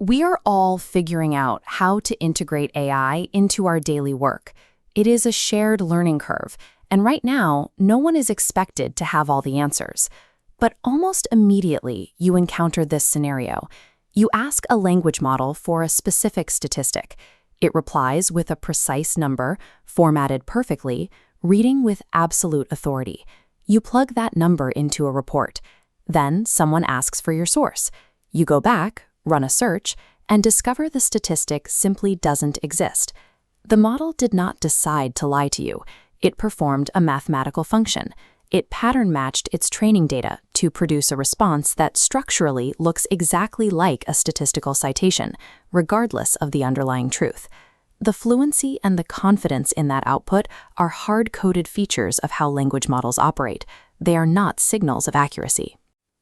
We are all figuring out how to integrate AI into our daily work. It is a shared learning curve, and right now, no one is expected to have all the answers. But almost immediately, you encounter this scenario. You ask a language model for a specific statistic. It replies with a precise number, formatted perfectly, reading with absolute authority. You plug that number into a report. Then someone asks for your source. You go back, run a search, and discover the statistic simply doesn't exist. The model did not decide to lie to you. It performed a mathematical function. It pattern-matched its training data to produce a response that structurally looks exactly like a statistical citation, regardless of the underlying truth. The fluency and the confidence in that output are hard-coded features of how language models operate. They are not signals of accuracy.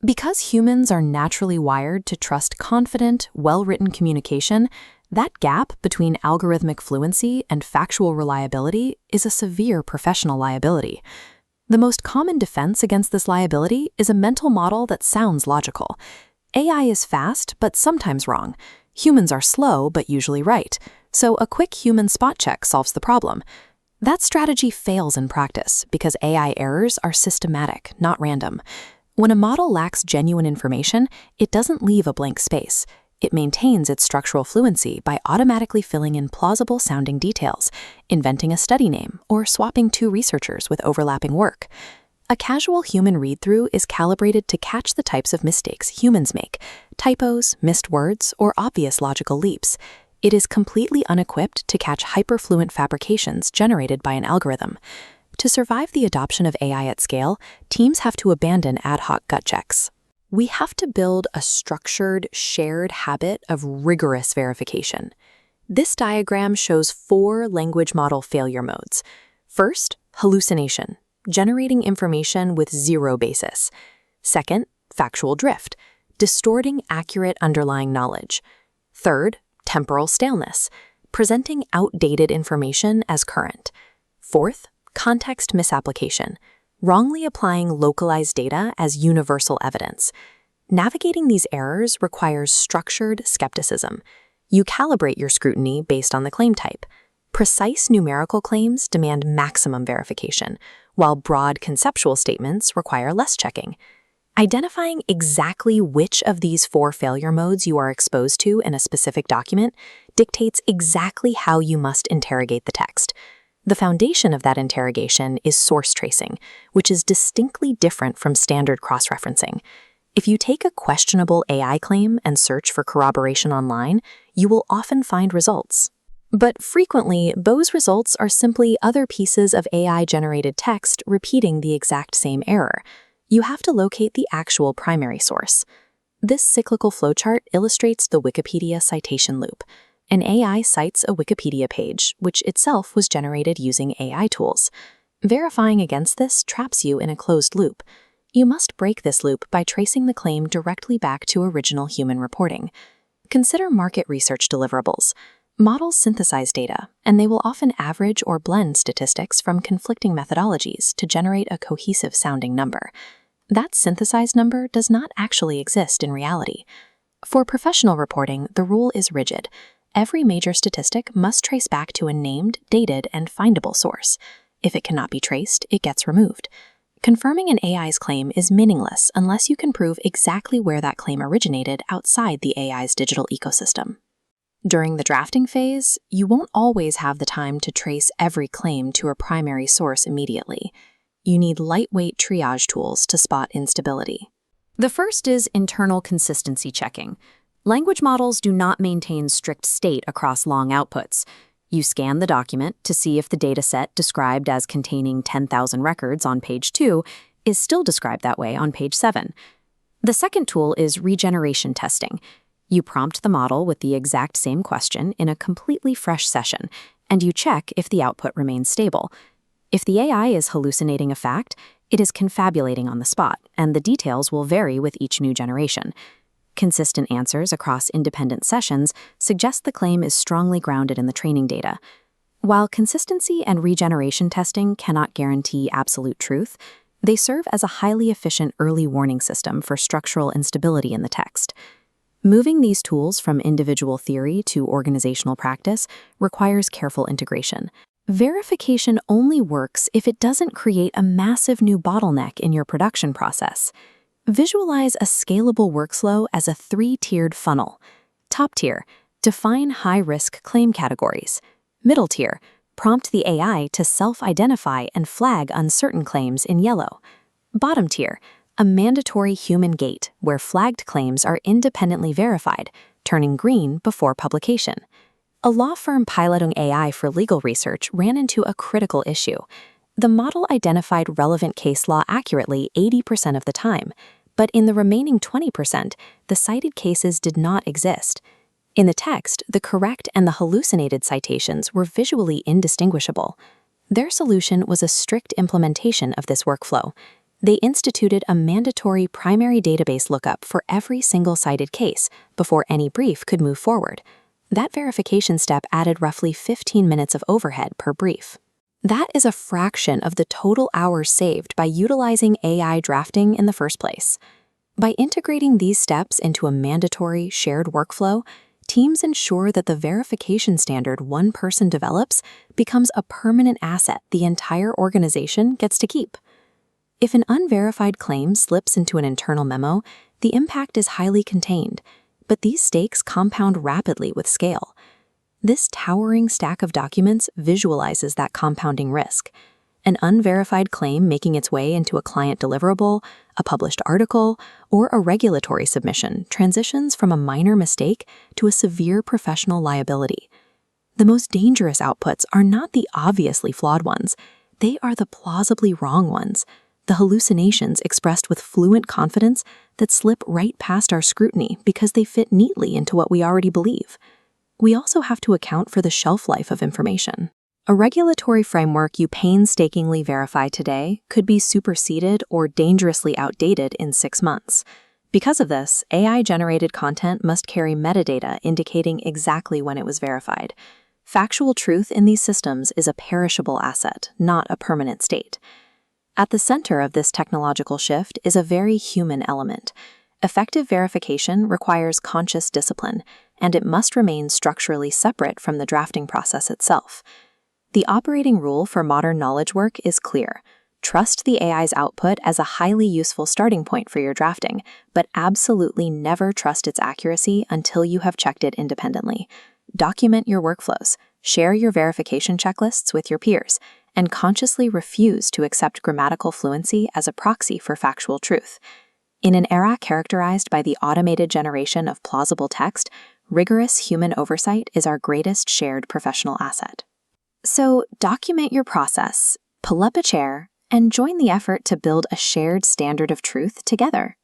Because humans are naturally wired to trust confident, well-written communication, that gap between algorithmic fluency and factual reliability is a severe professional liability. The most common defense against this liability is a mental model that sounds logical. AI is fast, but sometimes wrong. Humans are slow, but usually right. So a quick human spot check solves the problem. That strategy fails in practice because AI errors are systematic, not random. When a model lacks genuine information, it doesn't leave a blank space. It maintains its structural fluency by automatically filling in plausible-sounding details, inventing a study name, or swapping two researchers with overlapping work. A casual human read-through is calibrated to catch the types of mistakes humans make: typos, missed words, or obvious logical leaps. It is completely unequipped to catch hyperfluent fabrications generated by an algorithm. To survive the adoption of AI at scale, teams have to abandon ad hoc gut checks. We have to build a structured, shared habit of rigorous verification. This diagram shows 4 language model failure modes. First, hallucination, generating information with zero basis. Second, factual drift, distorting accurate underlying knowledge. Third, temporal staleness, presenting outdated information as current. Fourth, context misapplication, wrongly applying localized data as universal evidence. Navigating these errors requires structured skepticism. You calibrate your scrutiny based on the claim type. Precise numerical claims demand maximum verification, while broad conceptual statements require less checking. Identifying exactly which of these 4 failure modes you are exposed to in a specific document dictates exactly how you must interrogate the text. The foundation of that interrogation is source tracing, which is distinctly different from standard cross-referencing. If you take a questionable AI claim and search for corroboration online, you will often find results. But frequently, those results are simply other pieces of AI-generated text repeating the exact same error. You have to locate the actual primary source. This cyclical flowchart illustrates the Wikipedia citation loop. An AI cites a Wikipedia page, which itself was generated using AI tools. Verifying against this traps you in a closed loop. You must break this loop by tracing the claim directly back to original human reporting. Consider market research deliverables. Models synthesize data, and they will often average or blend statistics from conflicting methodologies to generate a cohesive-sounding number. That synthesized number does not actually exist in reality. For professional reporting, the rule is rigid. Every major statistic must trace back to a named, dated, and findable source. If it cannot be traced, it gets removed. Confirming an AI's claim is meaningless unless you can prove exactly where that claim originated outside the AI's digital ecosystem. During the drafting phase, you won't always have the time to trace every claim to a primary source immediately. You need lightweight triage tools to spot instability. The first is internal consistency checking. Language models do not maintain strict state across long outputs. You scan the document to see if the dataset described as containing 10,000 records on page 2 is still described that way on page 7. The second tool is regeneration testing. You prompt the model with the exact same question in a completely fresh session, and you check if the output remains stable. If the AI is hallucinating a fact, it is confabulating on the spot, and the details will vary with each new generation. Consistent answers across independent sessions suggest the claim is strongly grounded in the training data. While consistency and regeneration testing cannot guarantee absolute truth, they serve as a highly efficient early warning system for structural instability in the text. Moving these tools from individual theory to organizational practice requires careful integration. Verification only works if it doesn't create a massive new bottleneck in your production process. Visualize a scalable workflow as a three-tiered funnel. Top tier, define high-risk claim categories. Middle tier, prompt the AI to self-identify and flag uncertain claims in yellow. Bottom tier, a mandatory human gate where flagged claims are independently verified, turning green before publication. A law firm piloting AI for legal research ran into a critical issue. The model identified relevant case law accurately 80% of the time, but in the remaining 20%, the cited cases did not exist. In the text, the correct and the hallucinated citations were visually indistinguishable. Their solution was a strict implementation of this workflow. They instituted a mandatory primary database lookup for every single cited case before any brief could move forward. That verification step added roughly 15 minutes of overhead per brief. That is a fraction of the total hours saved by utilizing AI drafting in the first place. By integrating these steps into a mandatory, shared workflow, teams ensure that the verification standard one person develops becomes a permanent asset the entire organization gets to keep. If an unverified claim slips into an internal memo, the impact is highly contained, but these stakes compound rapidly with scale. This towering stack of documents visualizes that compounding risk. An unverified claim making its way into a client deliverable, a published article, or a regulatory submission transitions from a minor mistake to a severe professional liability. The most dangerous outputs are not the obviously flawed ones. They are the plausibly wrong ones, the hallucinations expressed with fluent confidence that slip right past our scrutiny because they fit neatly into what we already believe. We also have to account for the shelf life of information. A regulatory framework you painstakingly verify today could be superseded or dangerously outdated in 6 months. Because of this, AI-generated content must carry metadata indicating exactly when it was verified. Factual truth in these systems is a perishable asset, not a permanent state. At the center of this technological shift is a very human element. Effective verification requires conscious discipline, and it must remain structurally separate from the drafting process itself. The operating rule for modern knowledge work is clear. Trust the AI's output as a highly useful starting point for your drafting, but absolutely never trust its accuracy until you have checked it independently. Document your workflows, share your verification checklists with your peers, and consciously refuse to accept grammatical fluency as a proxy for factual truth. In an era characterized by the automated generation of plausible text, rigorous human oversight is our greatest shared professional asset. So, document your process, pull up a chair, and join the effort to build a shared standard of truth together.